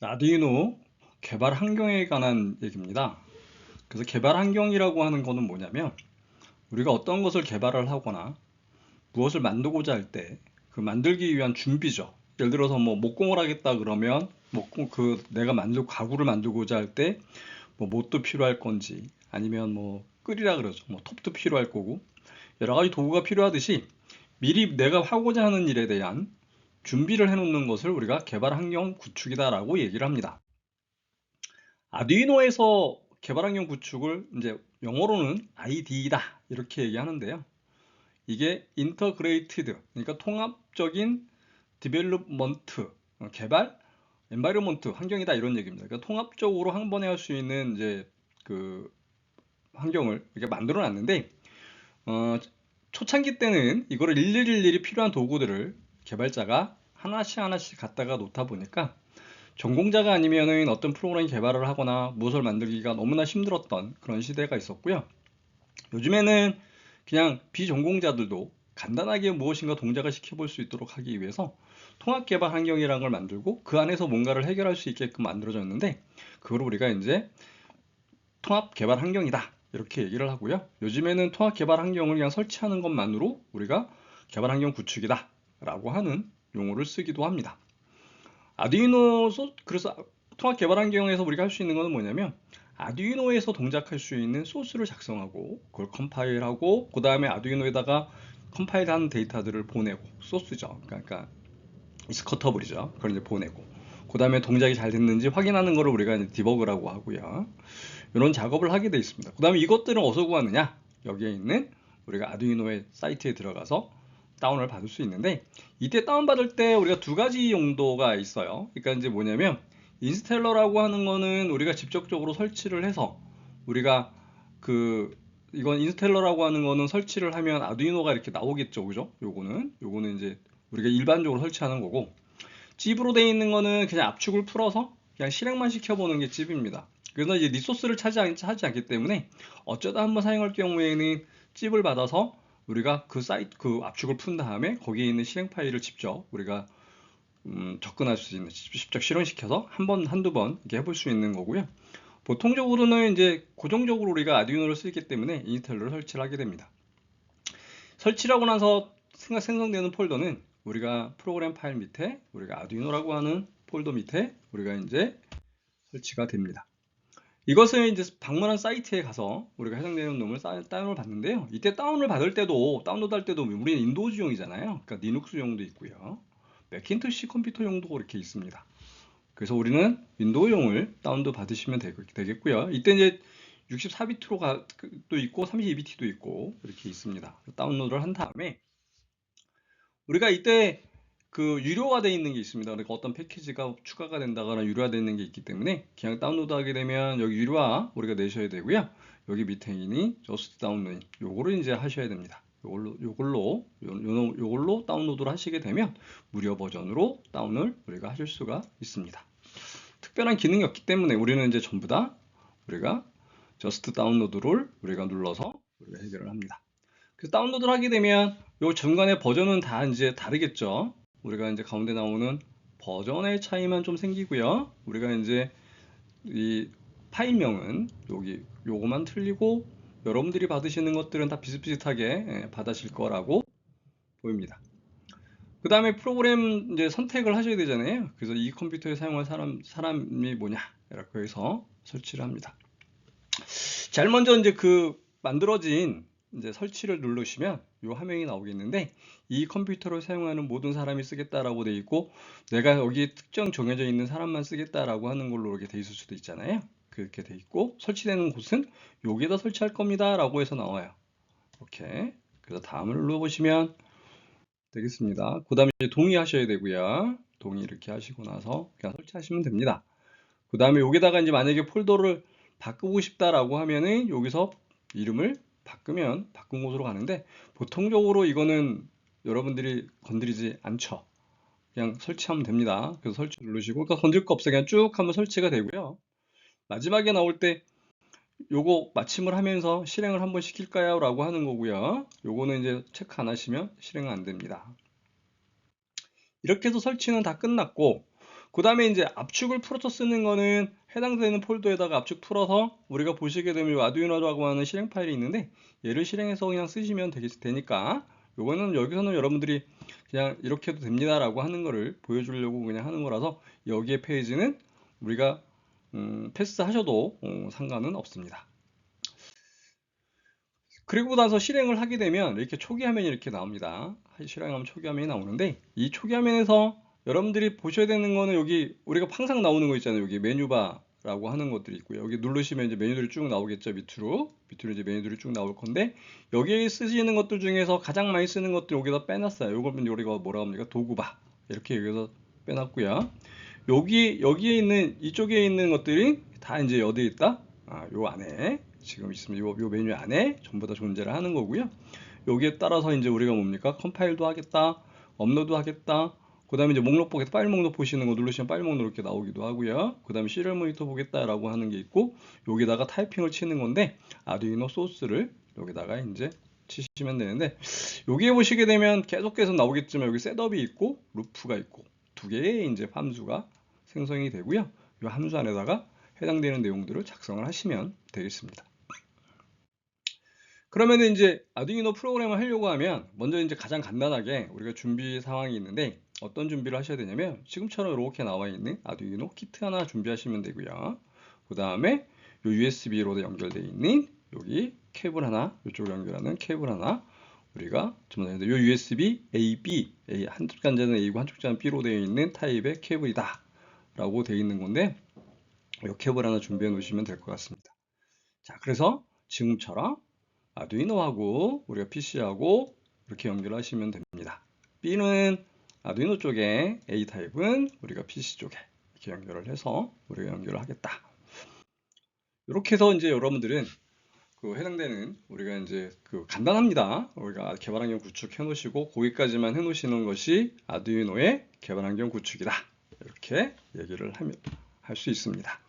아두이노 개발 환경에 관한 얘기입니다. 그래서 개발 환경이라고 하는 거는 뭐냐면 우리가 어떤 것을 개발을 하거나 무엇을 만들고자 할 때 그 만들기 위한 준비죠. 예를 들어서 뭐 목공을 하겠다 그러면 내가 만들 가구를 만들고자 할 때 뭐 못도 필요할 건지 아니면 뭐 끌이라 그러죠. 뭐 톱도 필요할 거고 여러 가지 도구가 필요하듯이 미리 내가 하고자 하는 일에 대한 준비를 해놓는 것을 우리가 개발 환경 구축이다라고 얘기를 합니다. 아두이노에서 개발 환경 구축을 이제 영어로는 IDE다 이렇게 얘기하는데요. 이게 인터그레이티드, 그러니까 통합적인 디벨롭먼트, 개발, 엔바이러먼트, 환경이다 이런 얘기입니다. 그러니까 통합적으로 한 번에 할 수 있는 이제 그 환경을 이렇게 만들어 놨는데 초창기 때는 이거를 일일이 필요한 도구들을 개발자가 하나씩 하나씩 갖다가 놓다 보니까 전공자가 아니면은 어떤 프로그램 개발을 하거나 무엇을 만들기가 너무나 힘들었던 그런 시대가 있었고요. 요즘에는 그냥 비전공자들도 간단하게 무엇인가 동작을 시켜볼 수 있도록 하기 위해서 통합 개발 환경이라는 걸 만들고 그 안에서 뭔가를 해결할 수 있게끔 만들어졌는데 그걸 우리가 이제 통합 개발 환경이다 이렇게 얘기를 하고요. 요즘에는 통합 개발 환경을 그냥 설치하는 것만으로 우리가 개발 환경 구축이다 라고 하는 용어를 쓰기도 합니다. 그래서 통합 개발 환경에서 우리가 할 수 있는 것은 뭐냐면 아두이노에서 동작할 수 있는 소스를 작성하고 그걸 컴파일하고 그 다음에 아두이노에다가 컴파일한 데이터들을 보내고 소스죠. 그러니까 스커터블이죠. 그걸 이제 보내고 그 다음에 동작이 잘 됐는지 확인하는 것을 우리가 이제 디버그라고 하고요. 이런 작업을 하게 되어 있습니다. 그 다음에 이것들은 어디서 구하느냐? 여기에 있는 우리가 아두이노의 사이트에 들어가서 다운을 받을 수 있는데 이때 다운받을 때 우리가 두 가지 용도가 있어요. 그러니까 이제 뭐냐면 인스텔러라고 하는 거는 우리가 직접적으로 설치를 해서 우리가 그 이건 인스텔러라고 하는 거는 설치를 하면 아두이노가 이렇게 나오겠죠. 그죠? 요거는 이제 우리가 일반적으로 설치하는 거고 찝으로 되어 있는 거는 그냥 압축을 풀어서 그냥 실행만 시켜보는 게 찝입니다. 그래서 이제 리소스를 차지 않기 때문에 어쩌다 한번 사용할 경우에는 찝을 받아서 우리가 그 압축을 푼 다음에 거기에 있는 실행 파일을 직접 우리가 접근할 수 있는, 직접 실행시켜서 한 번, 한두 번 이렇게 해볼 수 있는 거고요. 보통적으로는 이제 고정적으로 우리가 아두이노를 쓰기 때문에 인스텔러를 설치를 하게 됩니다. 설치를 하고 나서 생성되는 폴더는 우리가 프로그램 파일 밑에 우리가 아두이노라고 하는 폴더 밑에 우리가 이제 설치가 됩니다. 이것은 이제 방문한 사이트에 가서 우리가 해당되는 놈을 다운을 받는데요. 이때 다운을 받을 때도 다운로드 할 때도 우리는 윈도우즈용이잖아요. 그러니까 리눅스용도 있고요. 맥킨토시 컴퓨터용도 이렇게 있습니다. 그래서 우리는 윈도우용을 다운도 받으시면 되겠고요. 이때 이제 64비트로 또 있고 32비트도 있고 이렇게 있습니다. 다운로드를 한 다음에 우리가 이때 그 유료화 되어 있는 게 있습니다. 그러니까 어떤 패키지가 추가가 된다거나 유료화 되어 있는 게 있기 때문에 그냥 다운로드 하게 되면 여기 유료화 우리가 내셔야 되고요. 여기 밑에 있는 저스트 다운로드 요거를 이제 하셔야 됩니다. 요걸로 다운로드를 하시게 되면 무료 버전으로 다운을 우리가 하실 수가 있습니다. 특별한 기능이 없기 때문에 우리는 이제 전부 다 우리가 저스트 다운로드를 우리가 눌러서 우리가 해결을 합니다. 그래서 다운로드를 하게 되면 요 중간에 버전은 다 이제 다르겠죠. 우리가 이제 가운데 나오는 버전의 차이만 좀 생기고요. 우리가 이제 이 파일명은 요거만 틀리고 여러분들이 받으시는 것들은 다 비슷비슷하게 받으실 거라고 보입니다. 그 다음에 프로그램 이제 선택을 하셔야 되잖아요. 그래서 이 컴퓨터에 사용할 사람이 뭐냐 이렇게 해서 설치를 합니다. 제일 먼저 이제 그 만들어진 이제 설치를 누르시면 이 화면이 나오겠는데 이 컴퓨터를 사용하는 모든 사람이 쓰겠다라고 돼 있고 내가 여기 특정 정해져 있는 사람만 쓰겠다라고 하는 걸로 이렇게 돼 있을 수도 있잖아요. 그렇게 돼 있고 설치되는 곳은 여기에다 설치할 겁니다 라고 해서 나와요. 이렇게 그래서 다음을 눌러보시면 되겠습니다. 그 다음에 동의하셔야 되고요. 동의 이렇게 하시고 나서 그냥 설치하시면 됩니다. 그 다음에 여기다가 이제 만약에 폴더를 바꾸고 싶다라고 하면은 여기서 이름을 바꾸면 바꾼 곳으로 가는데 보통적으로 이거는 여러분들이 건드리지 않죠. 그냥 설치하면 됩니다. 그래서 설치 누르시고 그러니까 건들 거 없어요. 그냥 쭉 하면 설치가 되고요. 마지막에 나올 때 요거 마침을 하면서 실행을 한번 시킬까요? 라고 하는 거고요. 요거는 이제 체크 안 하시면 실행은 안 됩니다. 이렇게 해서 설치는 다 끝났고 그 다음에 이제 압축을 풀어서 쓰는 거는 해당되는 폴더에다가 압축 풀어서 우리가 보시게 되면 이 아두이노라고 하는 실행 파일이 있는데 얘를 실행해서 그냥 쓰시면 되니까 요거는 여기서는 여러분들이 그냥 이렇게 해도 됩니다 라고 하는 거를 보여주려고 그냥 하는 거라서 여기에 페이지는 우리가 패스하셔도 상관은 없습니다. 그리고 나서 실행을 하게 되면 이렇게 초기 화면이 이렇게 나옵니다. 실행하면 초기 화면이 나오는데 이 초기 화면에서 여러분들이 보셔야 되는 거는 여기 우리가 항상 나오는 거 있잖아요. 여기 메뉴바라고 하는 것들이 있고요. 여기 누르시면 이제 메뉴들이 쭉 나오겠죠. 밑으로 이제 메뉴들이 쭉 나올 건데 여기에 쓰시는 것들 중에서 가장 많이 쓰는 것들 여기다 빼놨어요. 이걸 우리가 뭐라고 합니까? 도구바 이렇게 여기서 빼놨고요. 여기에 있는 이쪽에 있는 것들이 다 이제 어디에 있다? 요 안에 지금 있으면 요 메뉴 안에 전부 다 존재를 하는 거고요. 여기에 따라서 이제 우리가 뭡니까? 컴파일도 하겠다, 업로드 하겠다. 그 다음에 이제 목록 보겠다, 파일 목록 보시는 거 누르시면 파일 목록 이렇게 나오기도 하고요. 그 다음에 시리얼 모니터 보겠다라고 하는 게 있고, 여기다가 타이핑을 치는 건데, 아두이노 소스를 여기다가 이제 치시면 되는데, 여기에 보시게 되면 계속해서 나오겠지만 여기 셋업이 있고, 루프가 있고, 두 개의 이제 함수가 생성이 되고요. 이 함수 안에다가 해당되는 내용들을 작성을 하시면 되겠습니다. 그러면 이제 아두이노 프로그램을 하려고 하면 먼저 이제 가장 간단하게 우리가 준비 상황이 있는데 어떤 준비를 하셔야 되냐면 지금처럼 이렇게 나와 있는 아두이노 키트 하나 준비하시면 되고요. 그 다음에 요 USB로 연결되어 있는 여기 케이블 하나, 이쪽으로 연결하는 케이블 하나 우리가 요 USB A, 한쪽 단자는 A고 한쪽 단자는 B로 되어 있는 타입의 케이블이다 라고 되어 있는 건데 이 케이블 하나 준비해 놓으시면 될 것 같습니다. 자, 그래서 지금처럼 아두이노하고 우리가 PC하고 이렇게 연결하시면 됩니다. B는 아두이노 쪽에, A 타입은 우리가 PC 쪽에 이렇게 연결을 해서 우리가 연결을 하겠다. 이렇게 해서 이제 여러분들은 그 해당되는 우리가 이제 그 간단합니다. 우리가 개발 환경 구축해 놓으시고 거기까지만 해 놓으시는 것이 아두이노의 개발 환경 구축이다. 이렇게 얘기를 할 수 있습니다.